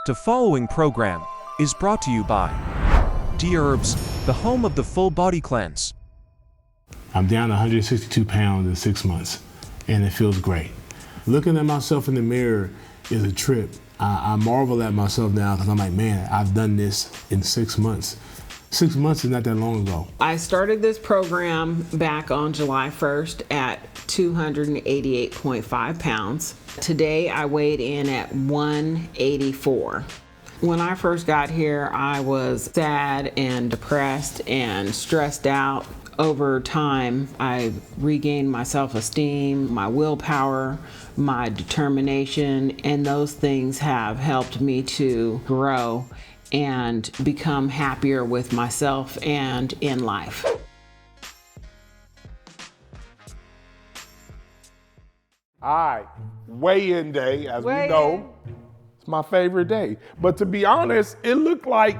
The following program is brought to you by Dherbs, the home of the full body cleanse. I'm down 162 pounds in 6 months, and it feels great. Looking at myself in the mirror is a trip. I marvel at myself now because I'm like, man, I've done this in 6 months. 6 months is not that long ago. I started this program back on July 1st at 288.5 pounds. Today I weighed in at 184. When I first got here, I was sad and depressed and stressed out. Over time, I regained my self-esteem, my willpower, my determination, and those things have helped me to grow and become happier with myself and in life. All right, weigh-in day, as we know, it's my favorite day. But to be honest, it looked like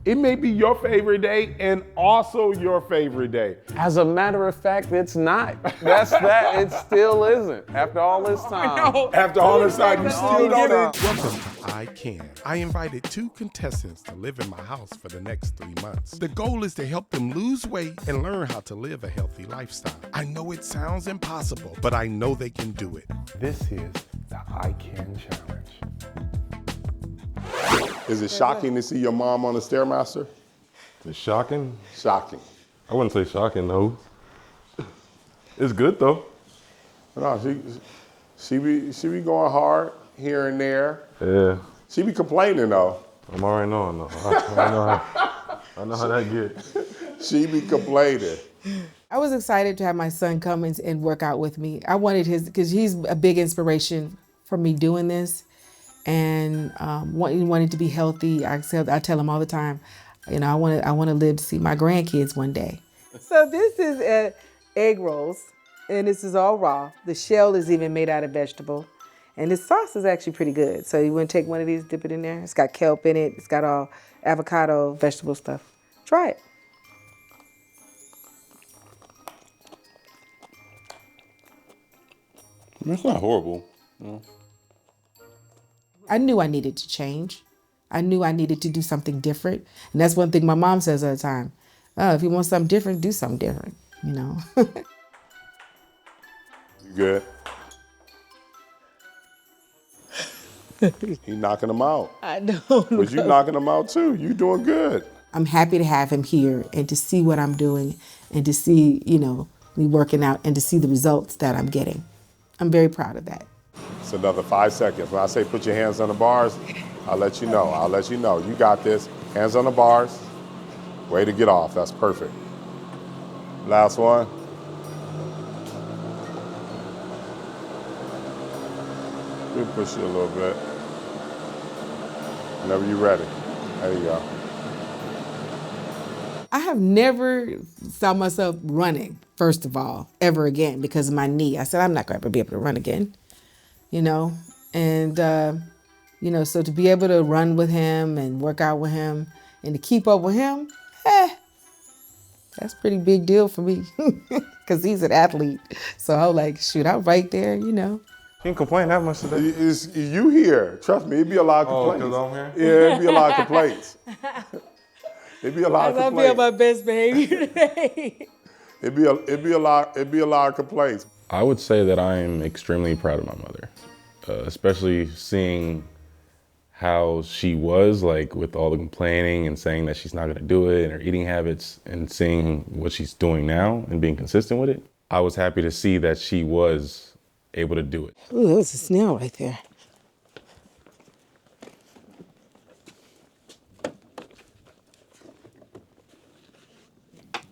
it may be your favorite day and also your favorite day. As a matter of fact, it's not. It still isn't. After all this time. After all this time, you still don't. Welcome to ICAN. I invited 2 contestants to live in my house for the next 3 months. The goal is to help them lose weight and learn how to live a healthy lifestyle. I know it sounds impossible, but I know they can do it. This is the ICAN challenge. Is it shocking to see your mom on the Stairmaster? It's shocking? Shocking. I wouldn't say shocking, though. It's good, though. No, she be going hard here and there. Yeah. She be complaining, though. I'm already knowing, though. I know how that get. She be complaining. I was excited to have my son come and work out with me. I wanted because he's a big inspiration for me doing this. And wanting to be healthy. I tell him all the time, you know, I want to live to see my grandkids one day. So this is egg rolls, and this is all raw. The shell is even made out of vegetable, and the sauce is actually pretty good. So you want to take one of these, dip it in there. It's got kelp in it. It's got all avocado, vegetable stuff. Try it. It's not horrible. No. I knew I needed to change. I knew I needed to do something different. And that's one thing my mom says all the time. Oh, if you want something different, do something different, you know. You good? He knocking them out. I don't. But you knocking them out too. You doing good. I'm happy to have him here and to see what I'm doing and to see, you know, me working out and to see the results that I'm getting. I'm very proud of that. It's another 5 seconds. When I say put your hands on the bars, I'll let you know. I'll let you know. You got this. Hands on the bars. Way to get off. That's perfect. Last one. We'll push you a little bit. Whenever you're ready. There you go. I have never saw myself running, first of all, ever again because of my knee. I said, I'm not going to ever be able to run again. You know, and, you know, so to be able to run with him and work out with him and to keep up with him, that's a pretty big deal for me because he's an athlete. So I was like, shoot, I'm right there, you know. You can't complain that much today. It's you here. Trust me, it'd be a lot of complaints. Oh, because I'm here? Yeah, it'd be a lot of complaints. It'd be a lot of complaints. I'll be on my best behavior today. It'd be a lot of complaints. I would say that I am extremely proud of my mother, especially seeing how she was, like with all the complaining and saying that she's not gonna do it and her eating habits, and seeing what she's doing now and being consistent with it. I was happy to see that she was able to do it. Ooh, that was a snail right there.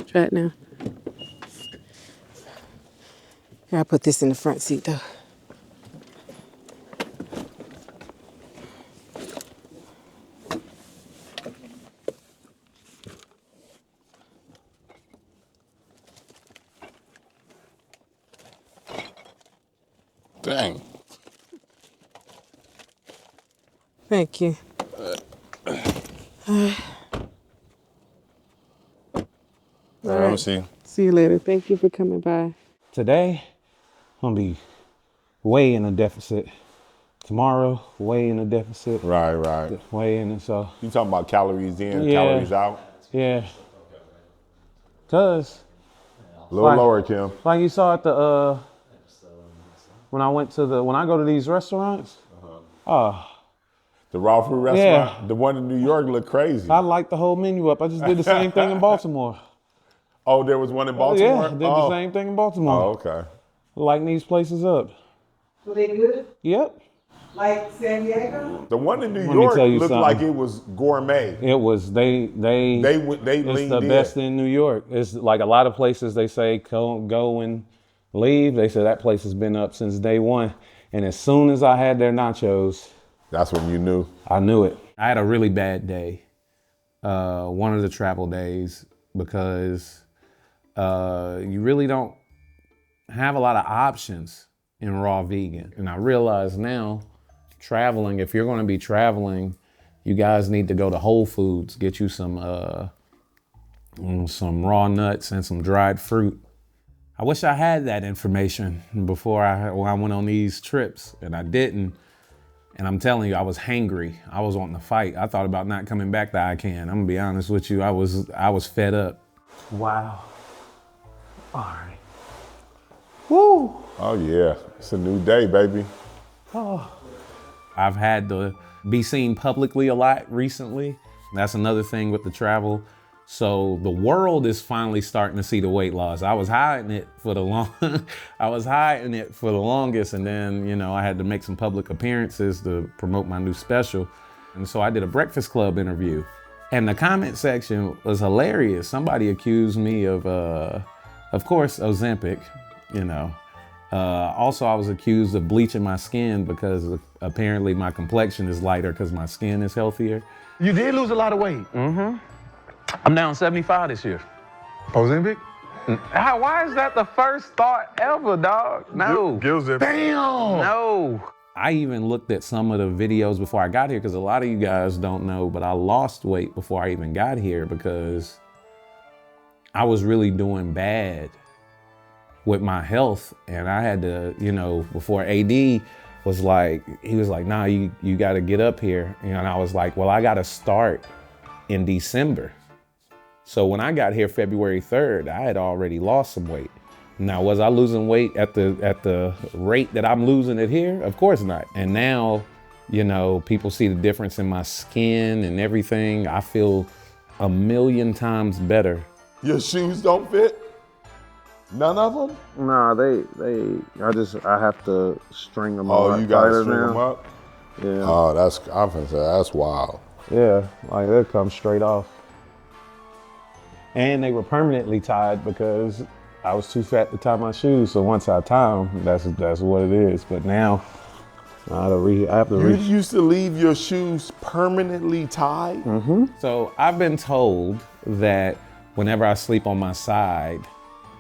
Try it now. I put this in the front seat though. Dang. Thank you. All right, I'm gonna see you. See you later. Thank you for coming by. Today, I'm gonna be way in a deficit tomorrow, weigh in a deficit. Right. Weigh in, and so. You talking about calories in, Yeah. calories out? Yeah. Cause. A little lower, Kim. Like you saw at the, when I go to these restaurants, The raw food restaurant, Yeah. the one in New York looked crazy. I liked the whole menu up. I just did the same thing in Baltimore. Oh, there was one in Baltimore? Yeah, did the same thing in Baltimore. Oh, okay. Lighting these places up. Were they good? Yep. Like San Diego? The one in New me York tell you looked something. like it was gourmet. It was, they They it's leaned the in. best in New York. It's like a lot of places they say go and leave. They say that place has been up since day one. And as soon as I had their nachos, That's when you knew. I knew it. I had a really bad day, one of the travel days, because you really don't have a lot of options in raw vegan. And I realize now, traveling, if you're gonna be traveling, you guys need to go to Whole Foods, get you some raw nuts and some dried fruit. I wish I had that information before I went on these trips, and I didn't. And I'm telling you, I was hangry. I was wanting to fight. I thought about not coming back to ICAN. I'm gonna be honest with you. I was fed up. Wow. All right. Woo. Oh yeah, it's a new day, baby. I've had to be seen publicly a lot recently. That's another thing with the travel. So the world is finally starting to see the weight loss. I was hiding it for the longest, and then, I had to make some public appearances to promote my new special. And so I did a Breakfast Club interview, and the comment section was hilarious. Somebody accused me of course, Ozempic, Also, I was accused of bleaching my skin because apparently my complexion is lighter because my skin is healthier. You did lose a lot of weight. Mm-hmm. I'm down 75 this year. Ozempic? Why is that the first thought ever, dog? No. Damn! No. I even looked at some of the videos before I got here, because a lot of you guys don't know, but I lost weight before I even got here because I was really doing bad with my health. And I had to, before AD was like, he was like, nah, you got to get up here. And I was like, well, I got to start in December. So when I got here February 3rd, I had already lost some weight. Now, was I losing weight at the rate that I'm losing it here? Of course not. And now, people see the difference in my skin and everything. I feel 1,000,000 times better. Your shoes don't fit? None of them? Nah, I have to string them up. Oh, you gotta string them up? Yeah. Oh, I'm gonna say, that's wild. Yeah, like they come straight off. And they were permanently tied because I was too fat to tie my shoes. So once I tie them, that's what it is. But now I have to You used to leave your shoes permanently tied? Mm-hmm. So I've been told that whenever I sleep on my side,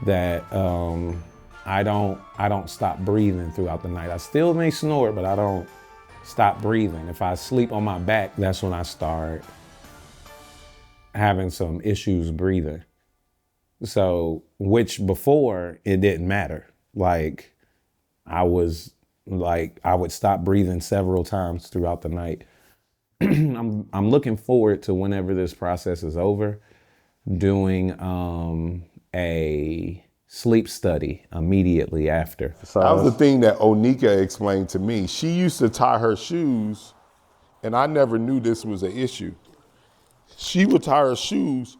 that I don't stop breathing throughout the night. I still may snore, but I don't stop breathing. If I sleep on my back, that's when I start having some issues breathing. So, which before it didn't matter. Like I would stop breathing several times throughout the night. I'm looking forward to, whenever this process is over, doing a sleep study immediately after. So that was the thing that Onika explained to me. She used to tie her shoes, and I never knew this was an issue. She would tie her shoes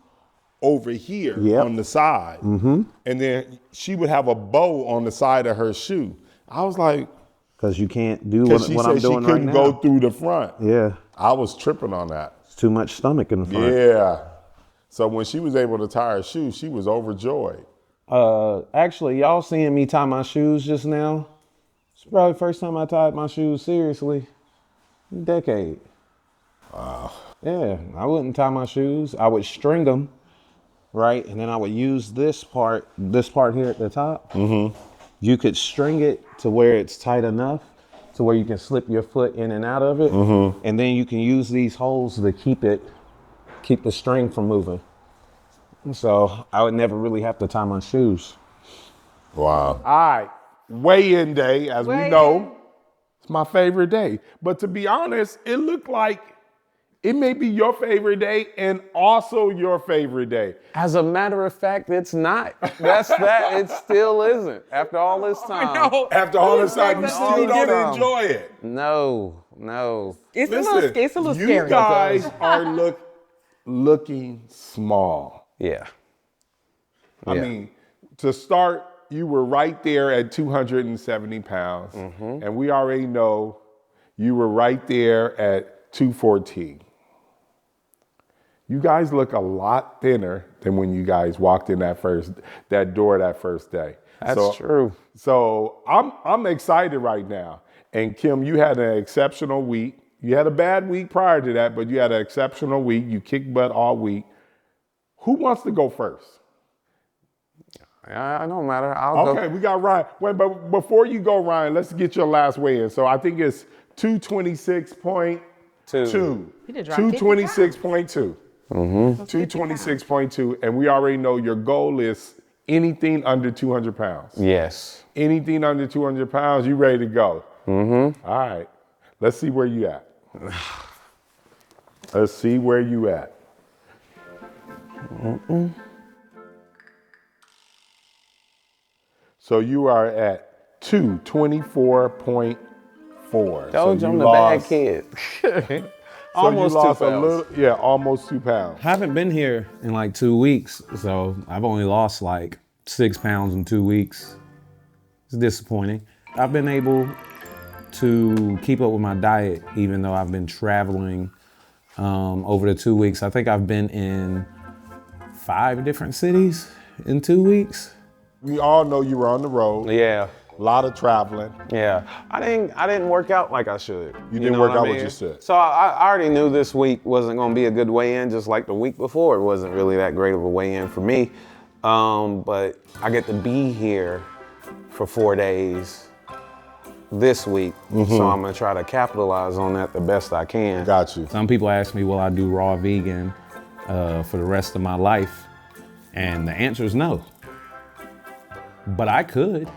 over here on the side, and then she would have a bow on the side of her shoe. I was like, because you can't do what I'm doing right now. She said she couldn't go through the front. Yeah. I was tripping on that. It's too much stomach in the front. Yeah. So when she was able to tie her shoes, she was overjoyed. Actually, y'all seeing me tie my shoes just now? It's probably the first time I tied my shoes seriously in a decade. Wow. Yeah, I wouldn't tie my shoes. I would string them, right? And then I would use this part here at the top. Mm-hmm. You could string it to where it's tight enough to where you can slip your foot in and out of it. Mm-hmm. And then you can use these holes to keep the string from moving. So I would never really have to tie my shoes. Wow. All right, weigh-in day, as we know. It's It's my favorite day. But to be honest, it looked like it may be your favorite day and also your favorite day. As a matter of fact, it's not. It still isn't. After all this time. After all this time, you still don't enjoy it. No. It's Listen, a little scary. you guys are looking small. Yeah. I mean, to start, you were right there at 270 pounds. And we already know you were right there at 214. You guys look a lot thinner than when you guys walked in that door that first day. That's true. So I'm excited right now. And Kim, you had an exceptional week. You had a bad week prior to that, but you had an exceptional week. You kicked butt all week. Who wants to go first? I don't matter. I'll go. Okay, we got Ryan. Wait, but before you go, Ryan, let's get your last weigh-in. So I think it's 226.2. 226.2. 226.2, and we already know your goal is anything under 200 pounds. Yes. Anything under 200 pounds, you ready to go? All right, let's see where you at. Let's see where you at. So you are at 224.4. Told you I'm the bad kid. Almost 2 pounds. Almost 2 pounds. I haven't been here in like 2 weeks, so I've only lost like 6 pounds in 2 weeks. It's disappointing. I've been able to keep up with my diet, even though I've been traveling over the 2 weeks. I think I've been in 5 different cities in 2 weeks. We all know you were on the road. Yeah. A lot of traveling. Yeah, I didn't work out like I should. You didn't work out what you should. So I already knew this week wasn't going to be a good weigh-in, just like the week before. It wasn't really that great of a weigh-in for me. But I get to be here for 4 days this week, so I'm going to try to capitalize on that the best I can. Got you. Some people ask me, will I do raw vegan for the rest of my life? And the answer is no. But I could.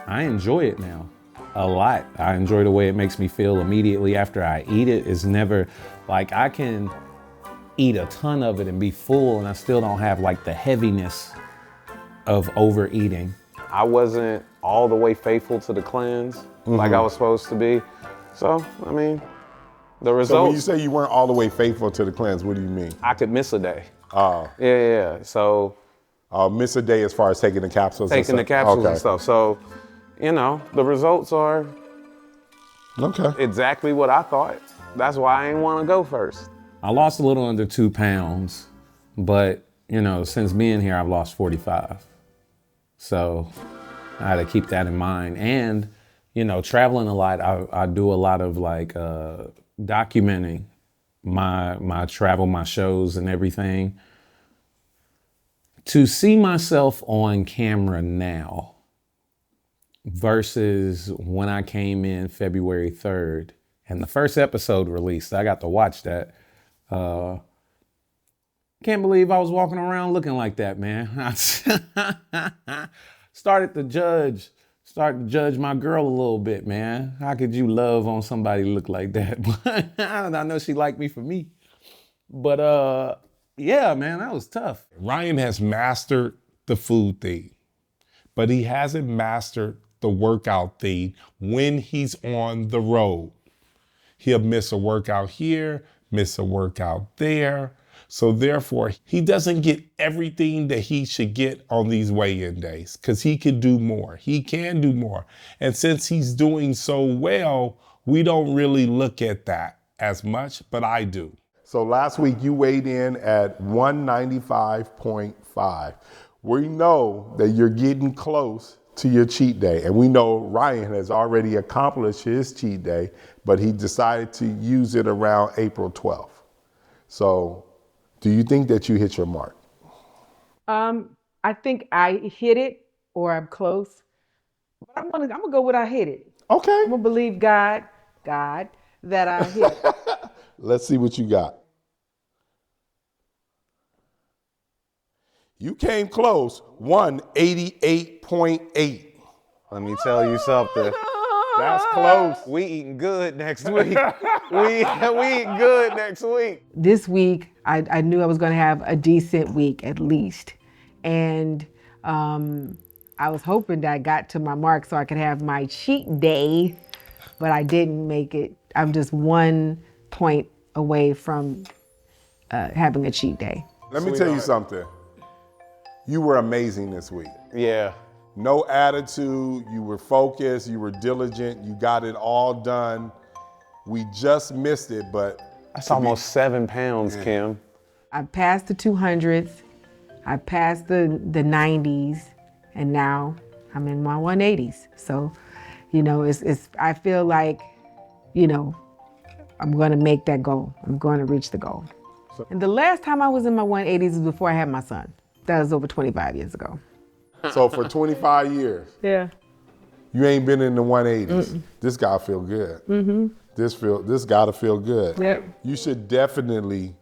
I enjoy it now a lot. I enjoy the way it makes me feel immediately after I eat it. It's never like I can eat a ton of it and be full and I still don't have like the heaviness of overeating. I wasn't all the way faithful to the cleanse like I was supposed to be. So, I mean, the results. So when you say you weren't all the way faithful to the cleanse, what do you mean? I could miss a day. Oh. Yeah. So. Miss a day as far as taking the capsules Taking the capsules and stuff. So, you know, the results are exactly what I thought. That's why I didn't want to go first. I lost a little under 2 pounds, but, you know, since being here, I've lost 45. So I had to keep that in mind. And, you know, traveling a lot, I do a lot of like documenting my travel, my shows and everything. To see myself on camera now versus when I came in February 3rd and the first episode released, I got to watch that. Can't believe I was walking around looking like that, man. I started to judge my girl a little bit, man. How could you love on somebody who look like that? I know she liked me for me. But yeah, man, that was tough. Ryan has mastered the food thing, but he hasn't mastered the workout thing when he's on the road. He'll miss a workout here, miss a workout there. So therefore, he doesn't get everything that he should get on these weigh-in days because he can do more. He can do more. And since he's doing so well, we don't really look at that as much, but I do. So last week you weighed in at 195.5. We know that you're getting close to your cheat day. And we know Ryan has already accomplished his cheat day, but he decided to use it around April 12th. So do you think that you hit your mark? I think I hit it or I'm close. But I'm gonna go with I hit it. Okay. I'm gonna believe God, that I hit it. Let's see what you got. You came close, 188.8. Let me tell you something. That's close. We eating good next week. we eating good next week. This week, I knew I was going to have a decent week at least. And I was hoping that I got to my mark so I could have my cheat day, but I didn't make it. I'm just 1 point away from having a cheat day. Let me tell you something. You were amazing this week. Yeah. No attitude, you were focused, you were diligent, you got it all done. We just missed it, but. That's almost 7 pounds, Kim. I passed the 200s, I passed the 90s, and now I'm in my 180s. So, you know, I feel like, you know, I'm gonna make that goal. I'm gonna reach the goal. And the last time I was in my 180s was before I had my son. That was over 25 years ago. So for 25 years, Yeah. you ain't been in the 180s. This gotta feel good. This gotta feel good. Yep. You should definitely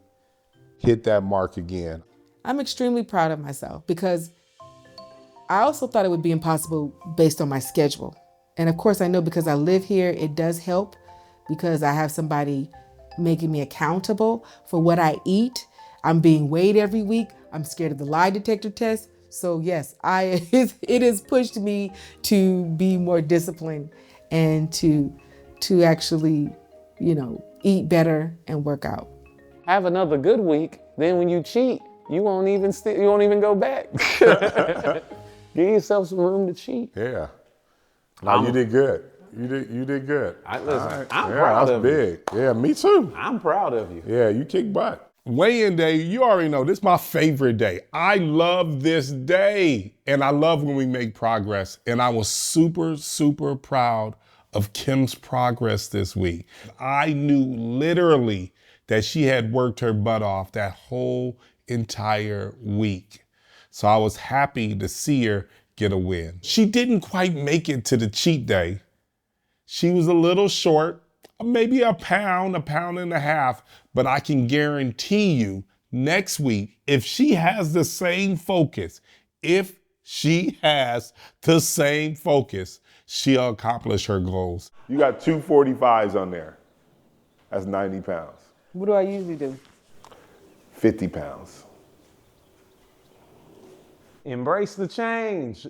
hit that mark again. I'm extremely proud of myself because I also thought it would be impossible based on my schedule. And of course I know because I live here, it does help because I have somebody making me accountable for what I eat. I'm being weighed every week. I'm scared of the lie detector test. So yes, it has pushed me to be more disciplined and to actually, you know, eat better and work out. Have another good week. Then when you cheat, you won't even go back. Give yourself some room to cheat. Yeah. No, you did good. You did good. Listen, I'm yeah, proud that's of you. big. Yeah, me too. I'm proud of you. Yeah, you kick butt. Weigh-in day, you already know, this is my favorite day. I love this day. And I love when we make progress. And I was super, super proud of Kim's progress this week. I knew literally that she had worked her butt off that whole entire week. So I was happy to see her get a win. She didn't quite make it to the cheat day. She was a little short, maybe a pound and a half, but I can guarantee you next week, if she has the same focus, she'll accomplish her goals. You got 245s on there. That's 90 pounds. What do I usually do? 50 pounds. Embrace the change.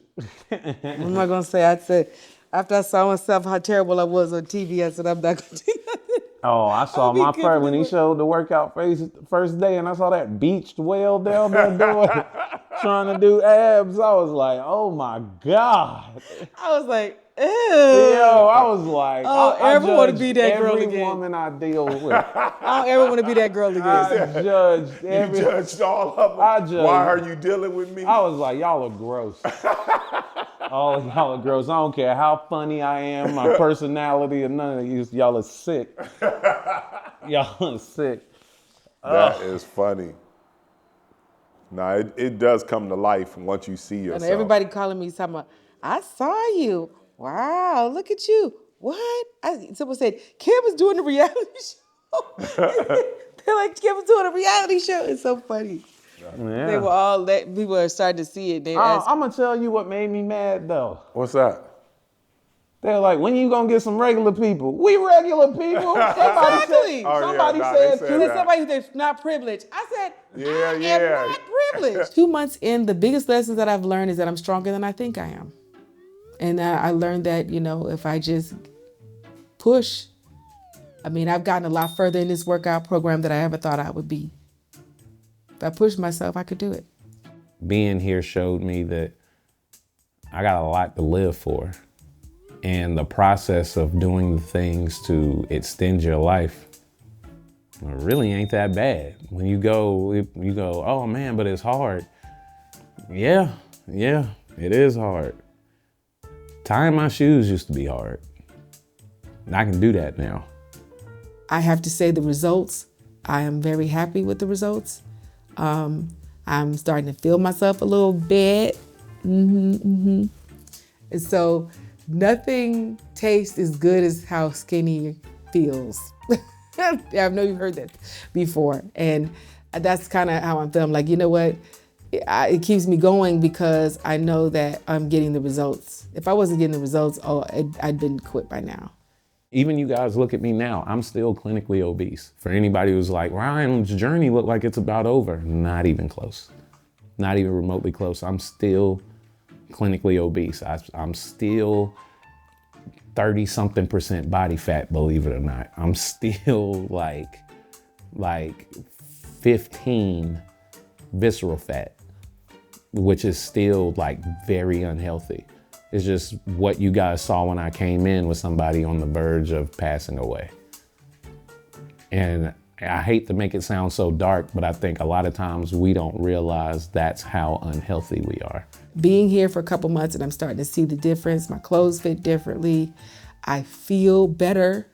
What am I gonna say? I said, after I saw myself how terrible I was on TV, I said, I'm not gonna do nothing. Oh, I saw my friend when he showed the workout first day and I saw that beached whale down there doing, trying to do abs. I was like, oh my God. I was like, ew. Yo, I was like, I don't ever want to be that girl again. Every woman I deal with. I don't ever want to be that girl again. I judged You judged all of them. I judged. Why are you dealing with me? I was like, y'all are gross. All of y'all are gross. I don't care how funny I am, my personality, or none of you. Y'all are sick. Y'all are sick. That is funny. Nah, it does come to life once you see yourself. And everybody calling me, talking about, I saw you. Wow, look at you. What? Someone said, Kim was doing a reality show. They're like, Kim was doing a reality show. It's so funny. Yeah. They were all people are starting to see it. I'm gonna tell you what made me mad though. What's that? They're like, when you gonna get some regular people? We regular people. Exactly. Somebody they said that. Somebody that's not privileged. I said, I am not privileged. 2 months in, the biggest lessons that I've learned is that I'm stronger than I think I am. And I learned that, you know, if I just push, I mean, I've gotten a lot further in this workout program than I ever thought I would be. If I pushed myself, I could do it. Being here showed me that I got a lot to live for. And the process of doing the things to extend your life really ain't that bad. When you go, oh man, but it's hard. Yeah, it is hard. Tying my shoes used to be hard. And I can do that now. I have to say the results, I am very happy with the results. I'm starting to feel myself a little bit. And so nothing tastes as good as how skinny feels. I know you've heard that before. And that's kind of how I'm feeling. Like, you know what? it keeps me going because I know that I'm getting the results. If I wasn't getting the results, I'd been quit by now. Even you guys look at me now, I'm still clinically obese. For anybody who's like, Ryan's journey looked like it's about over, not even close. Not even remotely close. I'm still clinically obese. I'm still 30-something% body fat, believe it or not. I'm still like 15 visceral fat, which is still like very unhealthy. It's just what you guys saw when I came in with somebody on the verge of passing away. And I hate to make it sound so dark, but I think a lot of times we don't realize that's how unhealthy we are. Being here for a couple months and I'm starting to see the difference. My clothes fit differently. I feel better.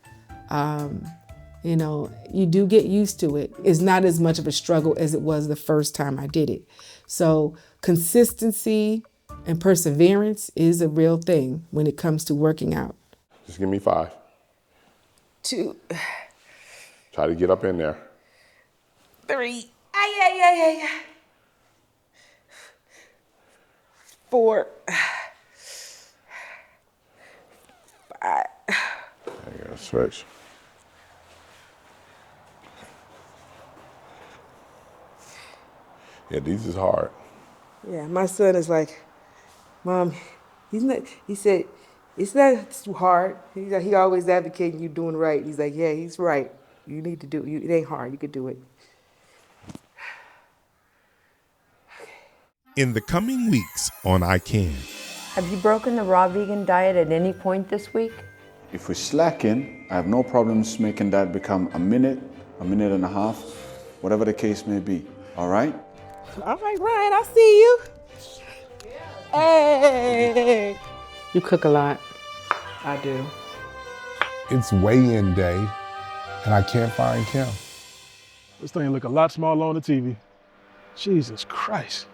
You know, you do get used to it. It's not as much of a struggle as it was the first time I did it. So consistency and perseverance is a real thing when it comes to working out. Just give me 5. 2. Try to get up in there. 3. Ay. 4. 5. I gotta stretch. Yeah, these is hard. Yeah, my son is like, Mom, he said, it's not too hard. He always advocating you doing right. He's like, yeah, he's right. You need to do it. It ain't hard. You could do it. In the coming weeks on ICAN. Have you broken the raw vegan diet at any point this week? If we're slacking, I have no problems making that become a minute and a half, whatever the case may be. All right? All right, Ryan, I see you. Hey. You cook a lot. I do. It's weigh-in day, and I can't find Kim. This thing look a lot smaller on the TV. Jesus Christ.